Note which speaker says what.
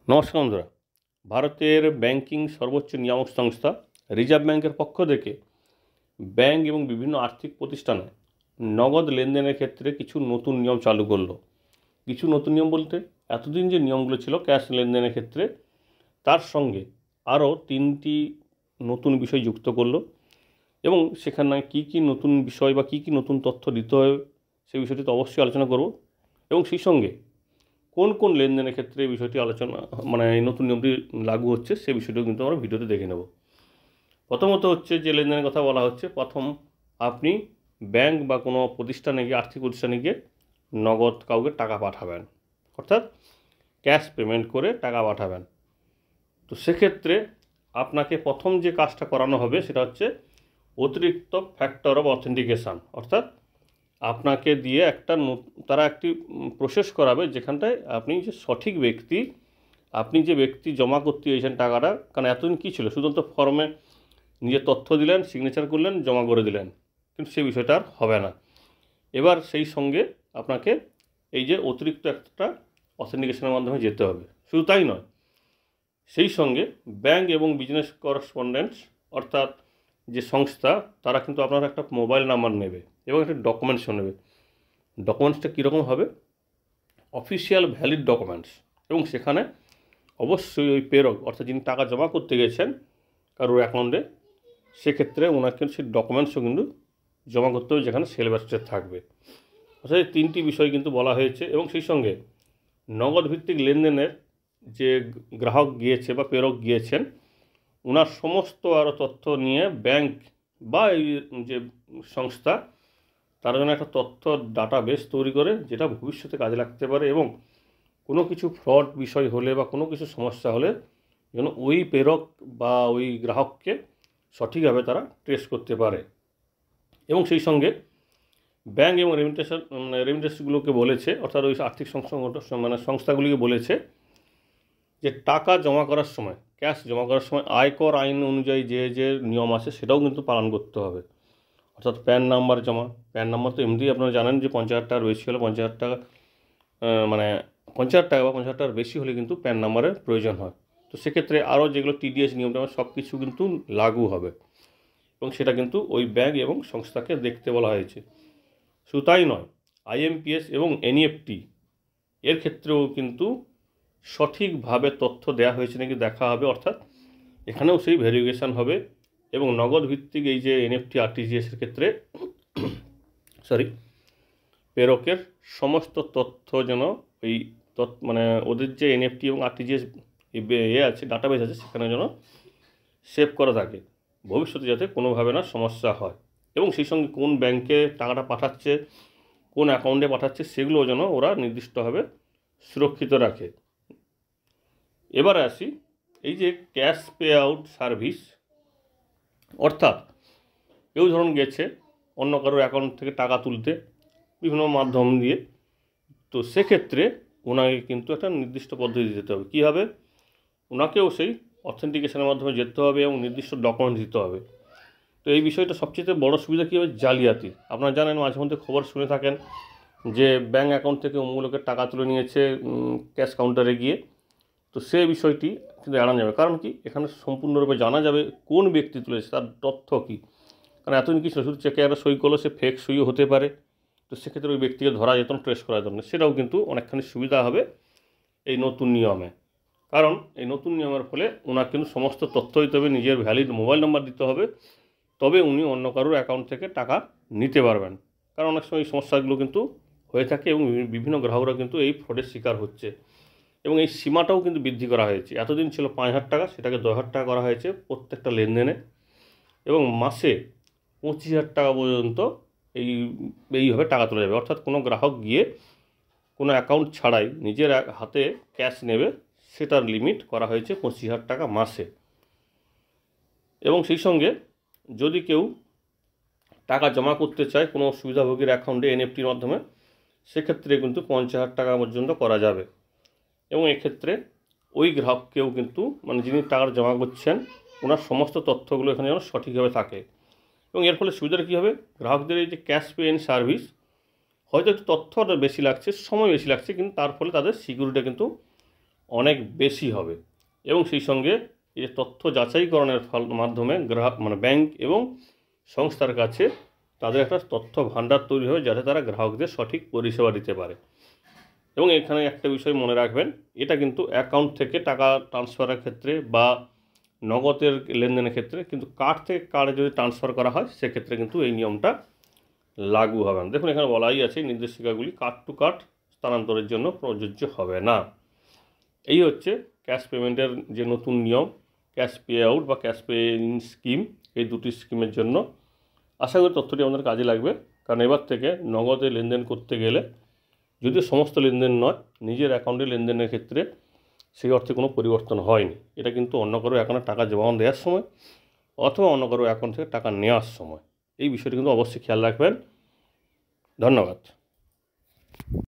Speaker 1: নমস্কার বন্ধুরা। ভারতের ব্যাংকিং সর্বোচ্চ নিয়ামক সংস্থা রিজার্ভ ব্যাংকের পক্ষ থেকে ব্যাংক এবং বিভিন্ন আর্থিক প্রতিষ্ঠানে নগদ লেনদেনের ক্ষেত্রে কিছু নতুন নিয়ম চালু করলো। কিছু নতুন নিয়ম বলতে এতদিন যে নিয়মগুলো ছিল ক্যাশ লেনদেনের ক্ষেত্রে, তার সঙ্গে আরও 3টি নতুন বিষয় যুক্ত করলো এবং সেখানে কী কী নতুন বিষয় বা কী কী নতুন তথ্য দিতে হবে সেই বিষয়টি তো অবশ্যই আলোচনা করব। এবং সেই সঙ্গে কোন কোন লেনদেনের ক্ষেত্রে এই বিষয়টি আলোচনা এই নতুন নিয়মটি লাগু হচ্ছে সে বিষয়টিও কিন্তু আমরা ভিডিওতে দেখে নেব। প্রথমত হচ্ছে যে লেনদেনের কথা বলা হচ্ছে, প্রথম আপনি ব্যাংক বা কোনো প্রতিষ্ঠানে গিয়ে, আর্থিক প্রতিষ্ঠানে গিয়ে নগদ কাউকে টাকা পাঠাবেন, অর্থাৎ ক্যাশ পেমেন্ট করে টাকা পাঠাবেন। তো সেক্ষেত্রে আপনাকে প্রথম যে কাজটা করানো হবে সেটা হচ্ছে অতিরিক্ত ফ্যাক্টর অফ অথেন্টিকেশান, অর্থাৎ আপনাকে দিয়ে তারা একটি প্রসেস করাবে যেখানটায় আপনি যে সঠিক ব্যক্তি, আপনি যে ব্যক্তি জমা করতে চাইছেন টাকাটা, কারণ এতদিন কী ছিল, শুধুমাত্র ফর্মে নিজের তথ্য দিলেন, সিগনেচার করলেন, জমা করে দিলেন, কিন্তু সেই বিষয়টা আর হবে না। এবার সেই সঙ্গে আপনাকে এই যে অতিরিক্ত একটা অথেন্টিকেশনের মাধ্যমে যেতে হবে। শুধু তাই নয়, সেই সঙ্গে ব্যাংক এবং বিজনেস করেসপন্ডেন্টস অর্থাৎ যে সংস্থা, তারা কিন্তু আপনার একটা মোবাইল নাম্বার নেবে এবং একটা ডকুমেন্টসও নেবে। ডকুমেন্টসটা কীরকম হবে? অফিসিয়াল ভ্যালিড ডকুমেন্টস, এবং সেখানে অবশ্যই ওই প্রেরক অর্থাৎ যিনি টাকা জমা করতে গেছেন কারোর অ্যাকাউন্টে, সেক্ষেত্রে ওনাকে সেই ডকুমেন্টসও কিন্তু জমা করতে হবে যেখানে সিলেবাসটা থাকবে। অর্থাৎ এই 3টি বিষয় কিন্তু বলা হয়েছে। এবং সেই সঙ্গে নগদ ভিত্তিক লেনদেনের যে গ্রাহক গিয়েছে বা প্রেরক গিয়েছেন, ওনার সমস্ত আরও তথ্য নিয়ে ব্যাংক বা এই যে সংস্থা, তার জন্য একটা তথ্য ডাটাবেস তৈরি করে, যেটা ভবিষ্যতে কাজে লাগতে পারে এবং কোনো কিছু ফ্রড বিষয় হলে বা কোনো কিছু সমস্যা হলে যেন ওই প্রেরক বা ওই গ্রাহককে সঠিকভাবে তারা ট্রেস করতে পারে। এবং সেই সঙ্গে ব্যাংক এবং রেমিটেন্সগুলোকে বলেছে, অর্থাৎ ওই আর্থিক সংস্থাগুলিকে বলেছে যে টাকা জমা করার সময়, ক্যাশ জমা করার সময় আয়কর আইন অনুযায়ী যে যে নিয়ম আছে সেটাও কিন্তু পালন করতে হবে। অর্থাৎ প্যান নাম্বার জমা, প্যান নাম্বার তো এমনি আপনারা জানেন যে 50,000 টাকার বেশি হলে 50,000 টাকা 50,000 টাকা বা 50,000 টাকার বেশি হলে কিন্তু প্যান নাম্বারের প্রয়োজন হয়। তো সেক্ষেত্রে আরও যেগুলো টিডিএস নিয়মটা সব কিছু কিন্তু লাগু হবে এবং সেটা কিন্তু ওই ব্যাংক এবং সংস্থাকে দেখতে বলা হয়েছে। শুধু তাই নয়, আইএমপিএস এবং এনইএফটি এর ক্ষেত্রেও কিন্তু সঠিকভাবে তথ্য দেওয়া হয়েছে নাকি দেখা হবে, অর্থাৎ এখানেও সেই ভেরিফিকেশান হবে। এবং নগদ ভিত্তিক এই যে এনএফটি আরটিজিএসের ক্ষেত্রে প্রেরকের সমস্ত তথ্য যেন ওই ওদের যে এনএফটি এবং আরটিজিএস আছে, ডাটাবেস আছে, সেখানে যেন সেভ করা থাকে, ভবিষ্যতে যাতে কোনোভাবে না সমস্যা হয়। এবং সেই সঙ্গে কোন ব্যাংকে টাকাটা পাঠাচ্ছে, কোন অ্যাকাউন্টে পাঠাচ্ছে, সেগুলো যেন ওরা নির্দিষ্টভাবে সুরক্ষিত রাখে। এবারে আসি এই যে ক্যাশ পে আউট সার্ভিস, অর্থাৎ কেউ ধরুন গেছে অন্য কারোর অ্যাকাউন্ট থেকে টাকা তুলতে বিভিন্ন মাধ্যম দিয়ে, তো সেক্ষেত্রে ওনাকে কিন্তু একটা নির্দিষ্ট পদ্ধতি দিতে হবে। কী হবে? ওনাকেও সেই অথেন্টিকেশনের মাধ্যমে যেতে হবে এবং নির্দিষ্ট ডকুমেন্ট দিতে হবে। তো এই বিষয়টা সবচেয়ে বড় সুবিধা কী হবে? জালিয়াতি। আপনারা জানেন, মাঝে মধ্যে খবর শুনে থাকেন যে ব্যাঙ্ক অ্যাকাউন্ট থেকে অমুক লোকের টাকা তুলে নিয়েছে ক্যাশ কাউন্টারে গিয়ে। তো সে বিষয়টি কিন্তু এড়ানো যাবে। কারণ কি? এখানে সম্পূর্ণরূপে জানা যাবে কোন ব্যক্তি তুলেছে, তার তথ্য কী। কারণ এতদিন কি ছিল, শুধু চেকে একটা সই করলো, সে ফেক সইও হতে পারে। তো সেক্ষেত্রে ওই ব্যক্তিকে ধরা যেত না, ট্রেস করা যেত না। সেটাও কিন্তু অনেকখানি সুবিধা হবে এই নতুন নিয়মে। কারণ এই নতুন নিয়মের ফলে ওনার কিন্তু সমস্ত তথ্য দিতে হবে, নিজের ভ্যালিড মোবাইল নাম্বার দিতে হবে, তবে উনি অন্য কারোর অ্যাকাউন্ট থেকে টাকা নিতে পারবেন। কারণ অনেক সময় এই সমস্যাগুলো কিন্তু হয়ে থাকে এবং বিভিন্ন গ্রাহকরা কিন্তু এই ফ্রডের শিকার হচ্ছে। এবং এই সীমাটাও কিন্তু বৃদ্ধি করা হয়েছে। এতদিন ছিল 5,000 টাকা, সেটাকে 10,000 টাকা করা হয়েছে প্রত্যেকটা লেনদেনে, এবং মাসে 25,000 টাকা পর্যন্ত এইভাবে টাকা তোলা যাবে। অর্থাৎ কোনো গ্রাহক গিয়ে কোনো অ্যাকাউন্ট ছাড়াই নিজের হাতে ক্যাশ নেবে, সেটার লিমিট করা হয়েছে 25,000 টাকা মাসে। এবং সেই সঙ্গে যদি কেউ টাকা জমা করতে চায় কোনো সুবিধাভোগীর অ্যাকাউন্টে এনএফটির মাধ্যমে, সেক্ষেত্রে কিন্তু 50,000 টাকা পর্যন্ত করা যাবে। এবং এক্ষেত্রে ওই গ্রাহককেও কিন্তু যিনি টাকা জমা করছেন, ওনার সমস্ত তথ্যগুলো এখানে যেন সঠিকভাবে থাকে। এবং এর ফলে সুবিধাটা কী হবে? গ্রাহকদের এই যে ক্যাশ পে ইন সার্ভিস, হয়তো একটু তথ্যটা বেশি লাগছে, সময় বেশি লাগছে, কিন্তু তার ফলে তাদের সিকিউরিটি কিন্তু অনেক বেশি হবে এবং সেই সঙ্গে এই তথ্য যাচাইকরণের মাধ্যমে গ্রাহক ব্যাংক এবং সংস্থার কাছে তাদের একটা তথ্য ভাণ্ডার তৈরি হবে, যাতে তারা গ্রাহকদের সঠিক পরিষেবা দিতে পারে। এবং এখানে একটা বিষয় মনে রাখবেন, এটা কিন্তু অ্যাকাউন্ট থেকে টাকা ট্রান্সফারের ক্ষেত্রে বা নগদের লেনদেনের ক্ষেত্রে, কিন্তু কার্ড থেকে কার্ডে যদি ট্রান্সফার করা হয় সেক্ষেত্রে কিন্তু এই নিয়মটা লাগু হবে না। দেখুন এখানে বলাই আছে নির্দেশিকাগুলি কার্ড টু কার্ড স্থানান্তরের জন্য প্রযোজ্য হবে না। এই হচ্ছে ক্যাশ পেমেন্টের যে নতুন নিয়ম, ক্যাশ পে আউট বা ক্যাশ পে ইন স্কিম, এই দুটি স্কিমের জন্য। আশা করি তথ্যটি আমাদের কাজে লাগবে, কারণ এবার থেকে নগদে লেনদেন করতে গেলে, যদিও সমস্ত লেনদেন নয়, নিজের অ্যাকাউন্টে লেনদেনের ক্ষেত্রে সেই অর্থে কোনো পরিবর্তন হয়নি। এটা কিন্তু অন্য কারো অ্যাকাউন্টে টাকা জমা দেওয়ার সময় অথবা অন্য কারো অ্যাকাউন্ট থেকে টাকা নেওয়ার সময় এই বিষয়টি কিন্তু অবশ্যই খেয়াল রাখবেন। ধন্যবাদ।